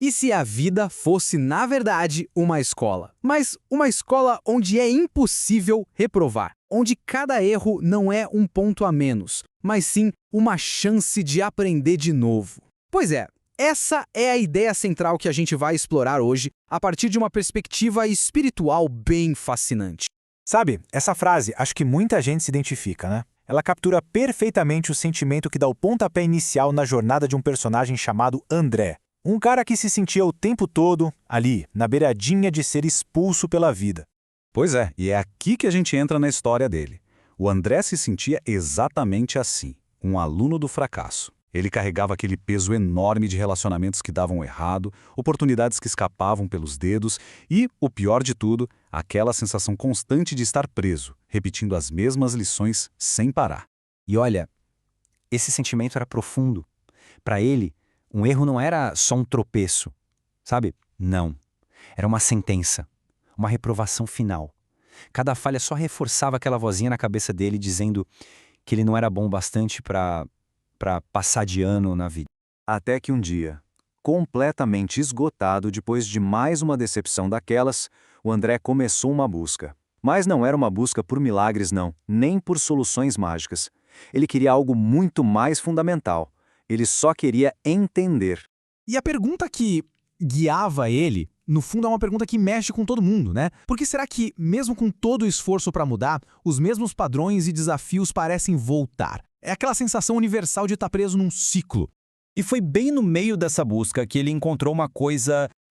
E se a vida fosse, na verdade, uma escola? Mas uma escola onde é impossível reprovar, onde cada erro não é um ponto a menos, mas sim uma chance de aprender de novo. Pois é, essa é a ideia central que a gente vai explorar hoje a partir de uma perspectiva espiritual bem fascinante. Sabe, essa frase, acho que muita gente se identifica, né? Ela captura perfeitamente o sentimento que dá o pontapé inicial na jornada de um personagem chamado André. Um cara que se sentia o tempo todo ali, na beiradinha de ser expulso pela vida. Pois é, e é aqui que a gente entra na história dele. O André se sentia exatamente assim, um aluno do fracasso. Ele carregava aquele peso enorme de relacionamentos que davam errado, oportunidades que escapavam pelos dedos e, o pior de tudo, aquela sensação constante de estar preso, repetindo as mesmas lições sem parar. E olha, esse sentimento era profundo. Para ele, um erro não era só um tropeço, sabe? Não. Era uma sentença, uma reprovação final. Cada falha só reforçava aquela vozinha na cabeça dele dizendo que ele não era bom o bastante para passar de ano na vida. Até que um dia, completamente esgotado depois de mais uma decepção daquelas, o André começou uma busca. Mas não era uma busca por milagres não, nem por soluções mágicas. Ele queria algo muito mais fundamental. Ele só queria entender. E a pergunta que guiava ele, no fundo, é uma pergunta que mexe com todo mundo, né? Porque será que, mesmo com todo o esforço para mudar, os mesmos padrões e desafios parecem voltar? É aquela sensação universal de estar preso num ciclo. E foi bem no meio dessa busca que ele encontrou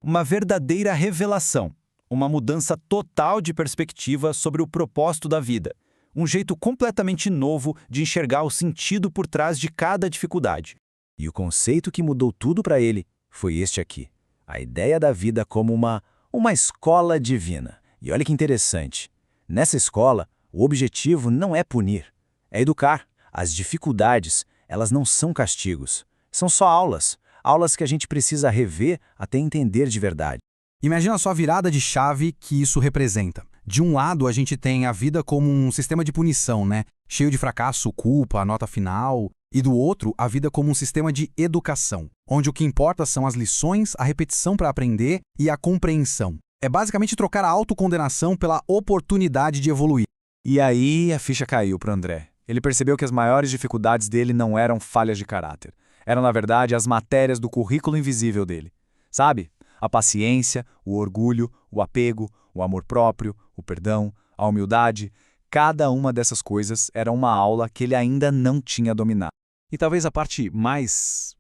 uma verdadeira revelação. Uma mudança total de perspectiva sobre o propósito da vida. Um jeito completamente novo de enxergar o sentido por trás de cada dificuldade. E o conceito que mudou tudo para ele foi este aqui. A ideia da vida como uma escola divina. E olha que interessante. Nessa escola, o objetivo não é punir, é educar. As dificuldades, elas não são castigos. São só aulas. Aulas que a gente precisa rever até entender de verdade. Imagina só a virada de chave que isso representa. De um lado, a gente tem a vida como um sistema de punição, né? Cheio de fracasso, culpa, nota final. E do outro, a vida como um sistema de educação, onde o que importa são as lições, a repetição para aprender e a compreensão. É basicamente trocar a autocondenação pela oportunidade de evoluir. E aí a ficha caiu para André. Ele percebeu que as maiores dificuldades dele não eram falhas de caráter. Eram, na verdade, as matérias do currículo invisível dele. Sabe? A paciência, o orgulho, o apego, o amor próprio, o perdão, a humildade. Cada uma dessas coisas era uma aula que ele ainda não tinha dominado. E talvez a parte mais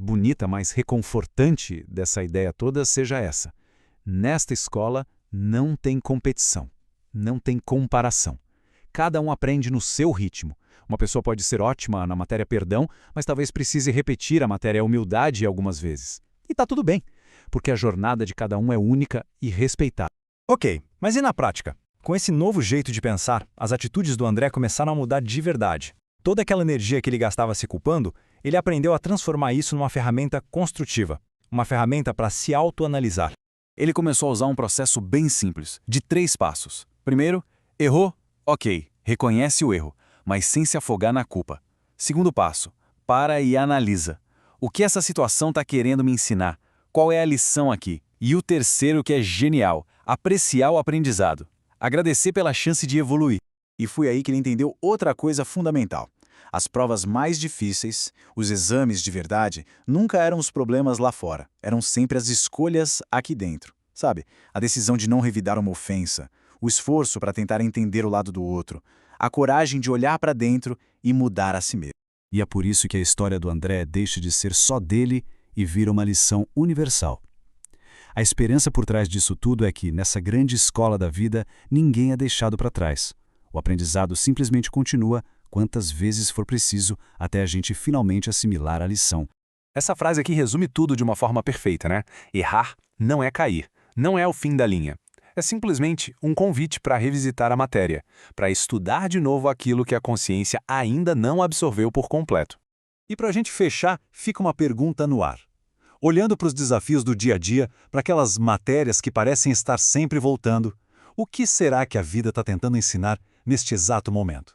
bonita, mais reconfortante dessa ideia toda seja essa. Nesta escola não tem competição, não tem comparação. Cada um aprende no seu ritmo. Uma pessoa pode ser ótima na matéria perdão, mas talvez precise repetir a matéria humildade algumas vezes. E tá tudo bem, porque a jornada de cada um é única e respeitada. Ok, mas e na prática? Com esse novo jeito de pensar, as atitudes do André começaram a mudar de verdade. Toda aquela energia que ele gastava se culpando, ele aprendeu a transformar isso numa ferramenta construtiva. Uma ferramenta para se autoanalisar. Ele começou a usar um processo bem simples, de 3 passos. Primeiro, errou? Ok, reconhece o erro, mas sem se afogar na culpa. Segundo passo, para e analisa. O que essa situação está querendo me ensinar? Qual é a lição aqui? E o terceiro, que é genial, apreciar o aprendizado. Agradecer pela chance de evoluir. E foi aí que ele entendeu outra coisa fundamental. As provas mais difíceis, os exames de verdade, nunca eram os problemas lá fora. Eram sempre as escolhas aqui dentro. Sabe? A decisão de não revidar uma ofensa, o esforço para tentar entender o lado do outro, a coragem de olhar para dentro e mudar a si mesmo. E é por isso que a história do André deixa de ser só dele e vira uma lição universal. A esperança por trás disso tudo é que, nessa grande escola da vida, ninguém é deixado para trás. O aprendizado simplesmente continua quantas vezes for preciso até a gente finalmente assimilar a lição. Essa frase aqui resume tudo de uma forma perfeita, né? Errar não é cair, não é o fim da linha. É simplesmente um convite para revisitar a matéria, para estudar de novo aquilo que a consciência ainda não absorveu por completo. E para a gente fechar, fica uma pergunta no ar. Olhando para os desafios do dia a dia, para aquelas matérias que parecem estar sempre voltando, o que será que a vida está tentando ensinar neste exato momento?